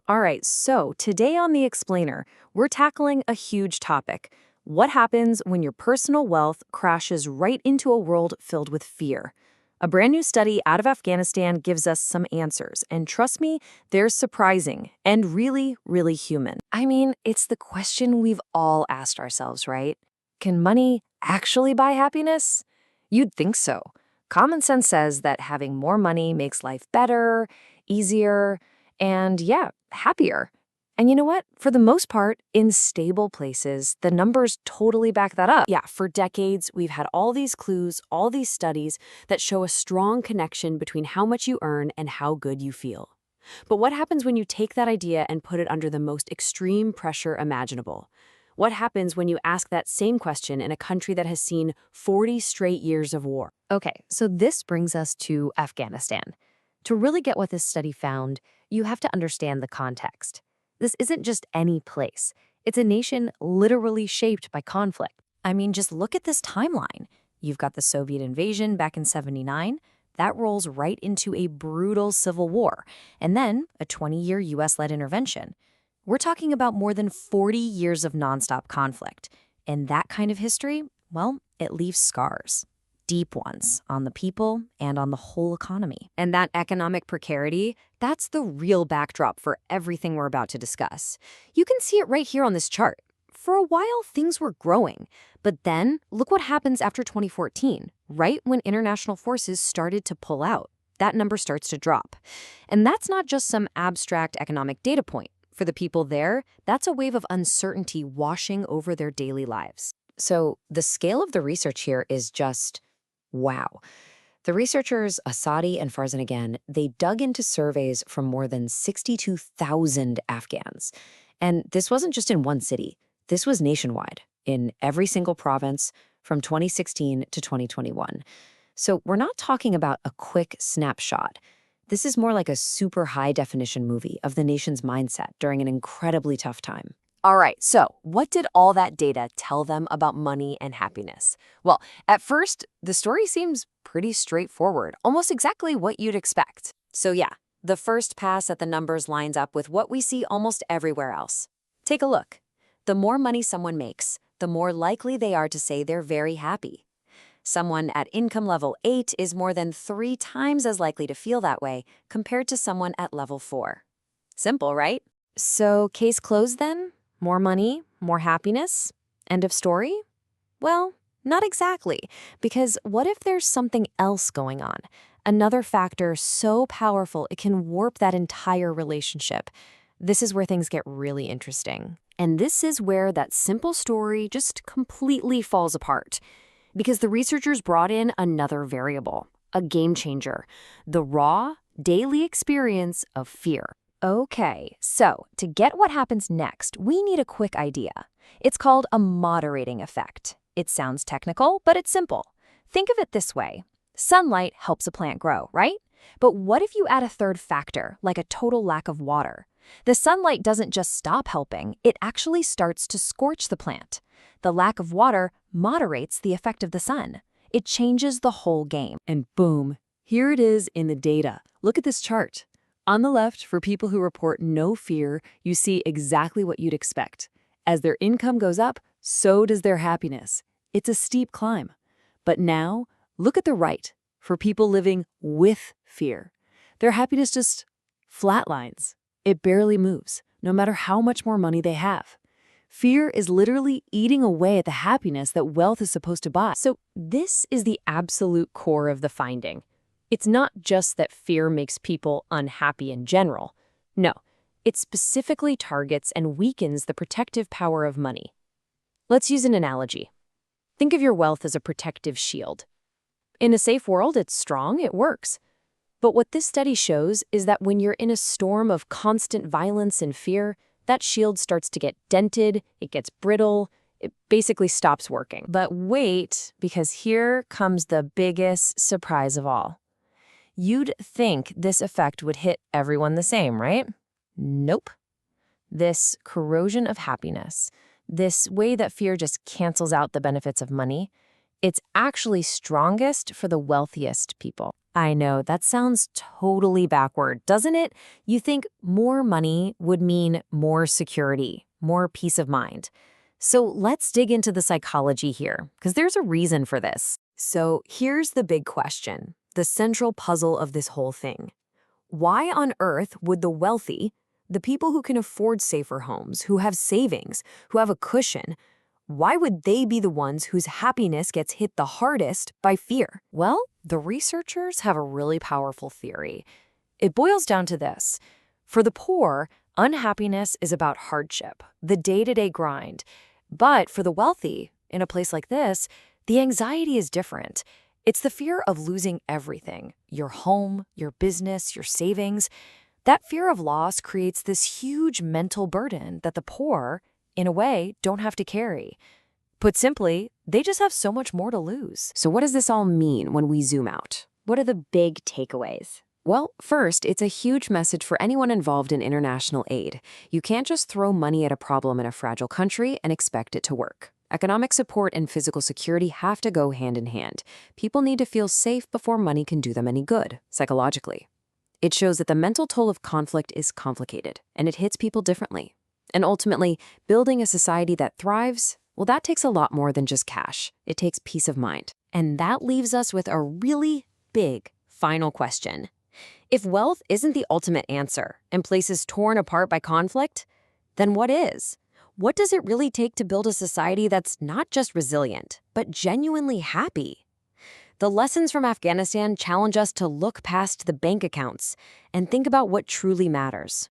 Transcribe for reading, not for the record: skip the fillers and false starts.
All right, so today on The Explainer, we're tackling a huge topic. What happens when your personal wealth crashes right into a world filled with fear? A brand new study out of Afghanistan gives us some answers, and trust me, they're surprising and really, really human. I mean, it's the question we've all asked ourselves, right? Can money actually buy happiness? You'd think so. Common sense says that having more money makes life better, easier, and yeah, happier. And you know what? For the most part, in stable places, the numbers totally back that up. Yeah, for decades, we've had all these clues, all these studies that show a strong connection between how much you earn and how good you feel. But what happens when you take that idea and put it under the most extreme pressure imaginable? What happens when you ask that same question in a country that has seen 40 straight years of war? Okay, so this brings us to Afghanistan. To really get what this study found, you have to understand the context. This isn't just any place. It's a nation literally shaped by conflict. I mean, just look at this timeline. You've got the Soviet invasion back in '79. That rolls right into a brutal civil war, and then a 20-year US-led intervention. We're talking about more than 40 years of nonstop conflict. And that kind of history, well, it leaves scars. Deep ones on the people and on the whole economy. And that economic precarity, that's the real backdrop for everything we're about to discuss. You can see it right here on this chart. For a while, things were growing. But then, look what happens after 2014, right when international forces started to pull out. That number starts to drop. And that's not just some abstract economic data point. For the people there, that's a wave of uncertainty washing over their daily lives. So the scale of the research here is just wow. The researchers, Asadi and Farzan again, they dug into surveys from more than 62,000 Afghans. And this wasn't just in one city. This was nationwide, in every single province from 2016 to 2021. So we're not talking about a quick snapshot. This is more like a super high-definition movie of the nation's mindset during an incredibly tough time. All right, so what did all that data tell them about money and happiness? Well, at first, the story seems pretty straightforward, almost exactly what you'd expect. So yeah, the first pass at the numbers lines up with what we see almost everywhere else. Take a look. The more money someone makes, the more likely they are to say they're very happy. Someone at income level 8 is more than 3 times as likely to feel that way compared to someone at level 4. Simple, right? So, case closed then? More money, more happiness? End of story? Well, not exactly, because what if there's something else going on? Another factor so powerful it can warp that entire relationship. This is where things get really interesting. And this is where that simple story just completely falls apart. Because the researchers brought in another variable, a game changer, the raw, daily experience of fear. Okay, so to get what happens next, we need a quick idea. It's called a moderating effect. It sounds technical, but it's simple. Think of it this way. Sunlight helps a plant grow, right? But what if you add a third factor, like a total lack of water? The sunlight doesn't just stop helping, it actually starts to scorch the plant. The lack of water moderates the effect of the sun. It changes the whole game. And boom, here it is in the data. Look at this chart. On the left, for people who report no fear, you see exactly what you'd expect. As their income goes up, so does their happiness. It's a steep climb. But now, look at the right. For people living with fear, their happiness just flatlines. It barely moves, no matter how much more money they have. Fear is literally eating away at the happiness that wealth is supposed to buy. So this is the absolute core of the finding. It's not just that fear makes people unhappy in general. No, it specifically targets and weakens the protective power of money. Let's use an analogy. Think of your wealth as a protective shield. In a safe world, it's strong, it works. But what this study shows is that when you're in a storm of constant violence and fear, that shield starts to get dented, it gets brittle, it basically stops working. But wait, because here comes the biggest surprise of all. You'd think this effect would hit everyone the same, right? Nope. This corrosion of happiness, this way that fear just cancels out the benefits of money, it's actually strongest for the wealthiest people. I know, that sounds totally backward, doesn't it? You think more money would mean more security, more peace of mind. So let's dig into the psychology here, because there's a reason for this. So here's the big question, the central puzzle of this whole thing. Why on earth would the wealthy, the people who can afford safer homes, who have savings, who have a cushion, why would they be the ones whose happiness gets hit the hardest by fear? Well, the researchers have a really powerful theory. It boils down to this. For the poor, unhappiness is about hardship, the day-to-day grind. But for the wealthy, in a place like this, the anxiety is different. It's the fear of losing everything, your home, your business, your savings. That fear of loss creates this huge mental burden that the poor, in a way, don't have to carry. Put simply, they just have so much more to lose. So what does this all mean when we zoom out? What are the big takeaways? Well, first, it's a huge message for anyone involved in international aid. You can't just throw money at a problem in a fragile country and expect it to work. Economic support and physical security have to go hand in hand. People need to feel safe before money can do them any good, psychologically. It shows that the mental toll of conflict is complicated, and it hits people differently. And ultimately, building a society that thrives, well, that takes a lot more than just cash. It takes peace of mind. And that leaves us with a really big final question. If wealth isn't the ultimate answer and places torn apart by conflict, then what is? What does it really take to build a society that's not just resilient, but genuinely happy? The lessons from Afghanistan challenge us to look past the bank accounts and think about what truly matters.